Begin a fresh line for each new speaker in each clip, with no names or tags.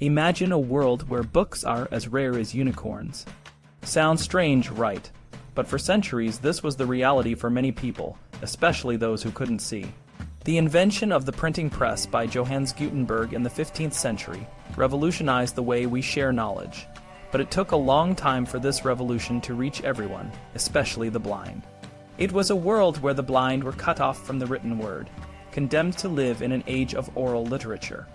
Imagine a world where books are as rare as unicorns. Sounds strange, right? But for centuries this was the reality for many people, especially those who couldn't see. The invention of the printing press by Johannes Gutenberg in the 15th century revolutionized the way we share knowledge. But it took a long time for this revolution to reach everyone, especially the blind. It was a world where the blind were cut off from the written word, condemned to live in an age of oral literature.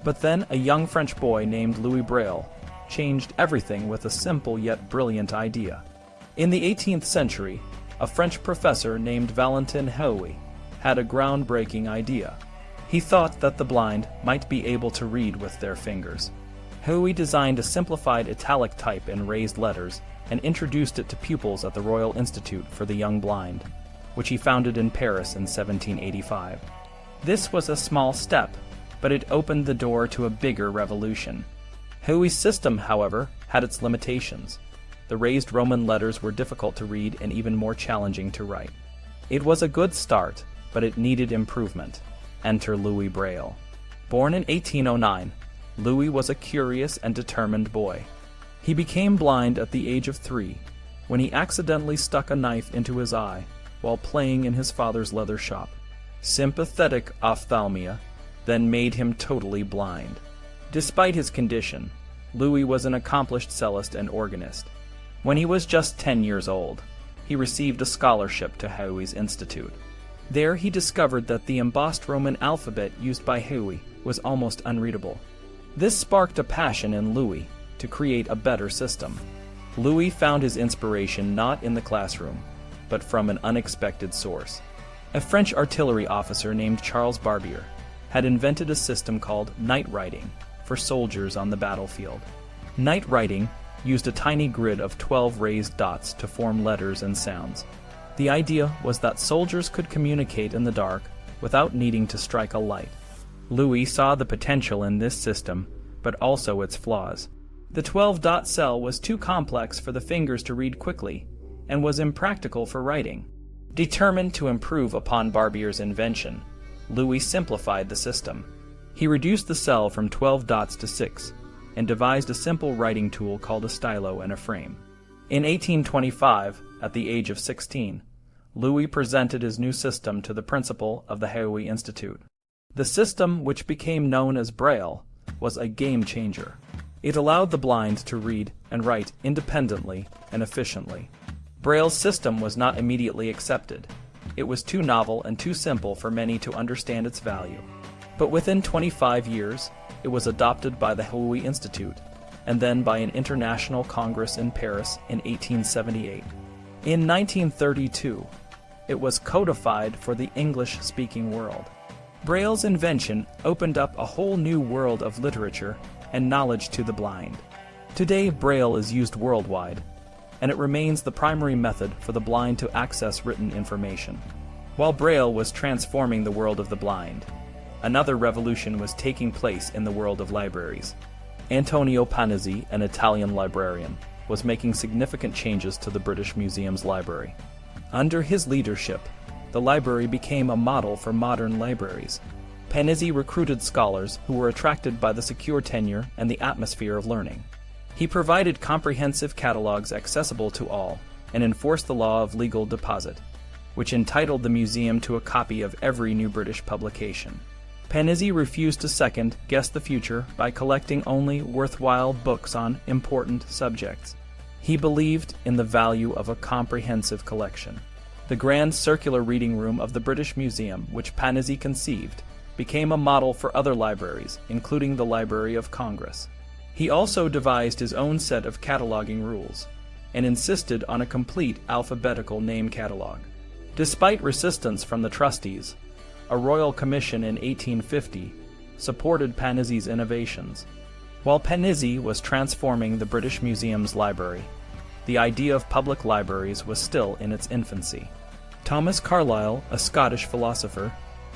But then a young French boy named Louis Braille changed everything with a simple yet brilliant idea. In the 18th century, a French professor named Valentin Hauy had a groundbreaking idea. He thought that the blind might be able to read with their fingers. Hauy designed a simplified italic type in raised letters and introduced it to pupils at the Royal Institute for the Young Blind, which he founded in Paris in 1785. This was a small step, but it opened the door to a bigger revolution. Hauy's system, however, had its limitations. The raised Roman letters were difficult to read and even more challenging to write. It was a good start, but it needed improvement. Enter Louis Braille. Born in 1809, Louis was a curious and determined boy. He became blind at the age of 3, when he accidentally stuck a knife into his eye while playing in his father's leather shop. Sympathetic ophthalmia then made him totally blind. Despite his condition, Louis was an accomplished cellist and organist. When he was just 10 years old, he received a scholarship to Hauy's Institute. There he discovered that the embossed Roman alphabet used by Hauy was almost unreadable. This sparked a passion in Louis to create a better system. Louis found his inspiration not in the classroom, but from an unexpected source. A French artillery officer named Charles Barbier had invented a system called night writing for soldiers on the battlefield. Night writing used a tiny grid of 12 raised dots to form letters and sounds. The idea was that soldiers could communicate in the dark without needing to strike a light. Louis saw the potential in this system, but also its flaws. The 12-dot cell was too complex for the fingers to read quickly and was impractical for writing. Determined to improve upon Barbier's invention, Louis simplified the system. He reduced the cell from 12 dots to 6 and devised a simple writing tool called a stylo and a frame. In 1825, at the age of 16, Louis presented his new system to the principal of the Hauy Institute. The system, which became known as Braille, was a game-changer. It allowed the blind to read and write independently and efficiently. Braille's system was not immediately accepted. It was too novel and too simple for many to understand its value. But within 25 years, it was adopted by the Hauy Institute, and then by an international congress in Paris in 1878. In 1932, it was codified for the English-speaking world. Braille's invention opened up a whole new world of literature and knowledge to the blind. Today, Braille is used worldwide, and it remains the primary method for the blind to access written information. While Braille was transforming the world of the blind, another revolution was taking place in the world of libraries. Antonio Panizzi, an Italian librarian, was making significant changes to the British Museum's library. Under his leadership, the library became a model for modern libraries. Panizzi recruited scholars who were attracted by the secure tenure and the atmosphere of learning. He provided comprehensive catalogs accessible to all and enforced the law of legal deposit, which entitled the museum to a copy of every new British publication. Panizzi refused to second-guess the future by collecting only worthwhile books on important subjects. He believed in the value of a comprehensive collection. The grand circular reading room of the British Museum, which Panizzi conceived, became a model for other libraries, including the Library of Congress. He also devised his own set of cataloging rules, and insisted on a complete alphabetical name catalog. Despite resistance from the trustees, a royal commission in 1850 supported Panizzi's innovations. While Panizzi was transforming the British Museum's library, the idea of public libraries was still in its infancy. Thomas Carlyle, a Scottish philosopher,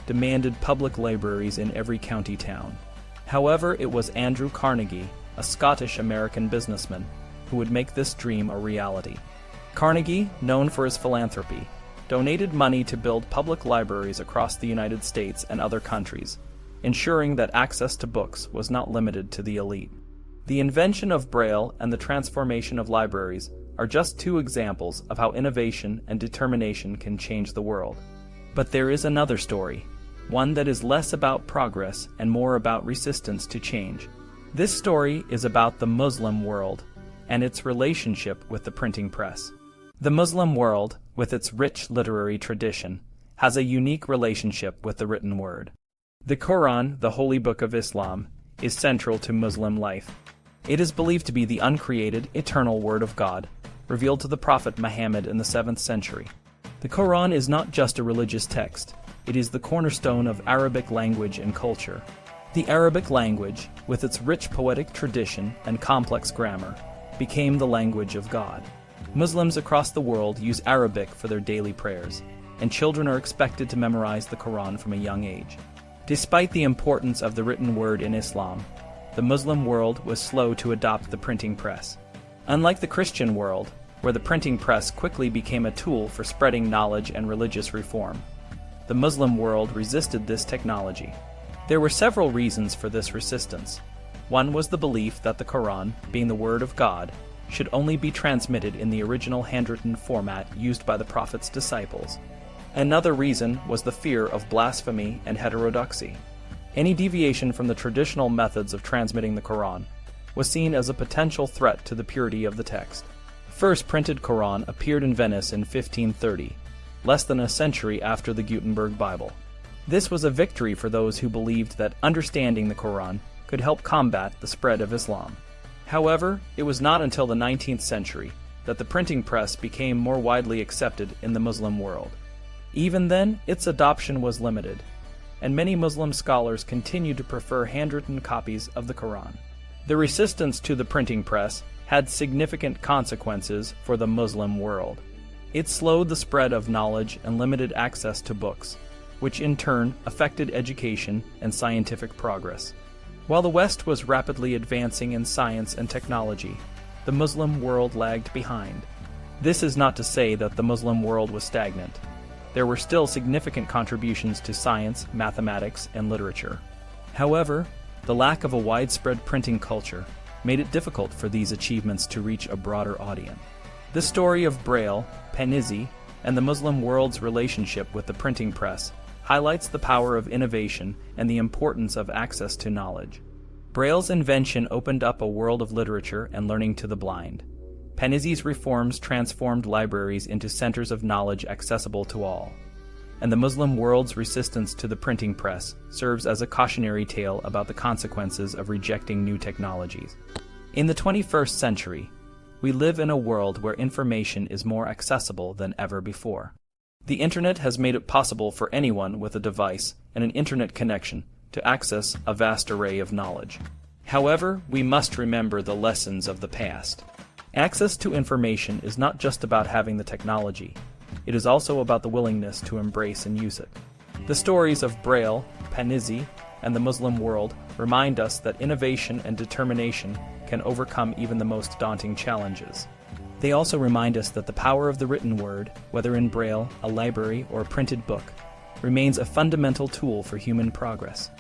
demanded public libraries in every county town. However, it was Andrew Carnegie, a Scottish-American businessman, who would make this dream a reality. Carnegie, known for his philanthropy, donated money to build public libraries across the United States and other countries, ensuring that access to books was not limited to the elite. The invention of Braille and the transformation of libraries are just two examples of how innovation and determination can change the world. But there is another story, one that is less about progress and more about resistance to change. This story is about the Muslim world and its relationship with the printing press. The Muslim world, with its rich literary tradition, has a unique relationship with the written word. The Quran, the holy book of Islam, is central to Muslim life. It is believed to be the uncreated, eternal word of God, revealed to the Prophet Muhammad in the 7th century. The Quran is not just a religious text, it is the cornerstone of Arabic language and culture. The Arabic language, with its rich poetic tradition and complex grammar, became the language of God. Muslims across the world use Arabic for their daily prayers, and children are expected to memorize the Quran from a young age. Despite the importance of the written word in Islam, the Muslim world was slow to adopt the printing press. Unlike the Christian world, where the printing press quickly became a tool for spreading knowledge and religious reform, the Muslim world resisted this technology. There were several reasons for this resistance. One was the belief that the Quran, being the word of God, should only be transmitted in the original handwritten format used by the Prophet's disciples. Another reason was the fear of blasphemy and heterodoxy. Any deviation from the traditional methods of transmitting the Quran was seen as a potential threat to the purity of the text. The first printed Quran appeared in Venice in 1530, less than a century after the Gutenberg Bible. This was a victory for those who believed that understanding the Quran could help combat the spread of Islam. However, it was not until the 19th century that the printing press became more widely accepted in the Muslim world. Even then, its adoption was limited, and many Muslim scholars continued to prefer handwritten copies of the Quran. The resistance to the printing press had significant consequences for the Muslim world. It slowed the spread of knowledge and limited access to books, which in turn affected education and scientific progress. While the West was rapidly advancing in science and technology, the Muslim world lagged behind. This is not to say that the Muslim world was stagnant. There were still significant contributions to science, mathematics, and literature. However, the lack of a widespread printing culture made it difficult for these achievements to reach a broader audience. The story of Braille, Panizzi, and the Muslim world's relationship with the printing press highlights the power of innovation and the importance of access to knowledge. Braille's invention opened up a world of literature and learning to the blind. Panizzi's reforms transformed libraries into centers of knowledge accessible to all. And the Muslim world's resistance to the printing press serves as a cautionary tale about the consequences of rejecting new technologies. In the 21st century, we live in a world where information is more accessible than ever before. The Internet has made it possible for anyone with a device and an Internet connection to access a vast array of knowledge. However, we must remember the lessons of the past. Access to information is not just about having the technology. It is also about the willingness to embrace and use it. The stories of Braille, Panizzi, and the Muslim world remind us that innovation and determination can overcome even the most daunting challenges. They also remind us that the power of the written word, whether in Braille, a library, or a printed book, remains a fundamental tool for human progress.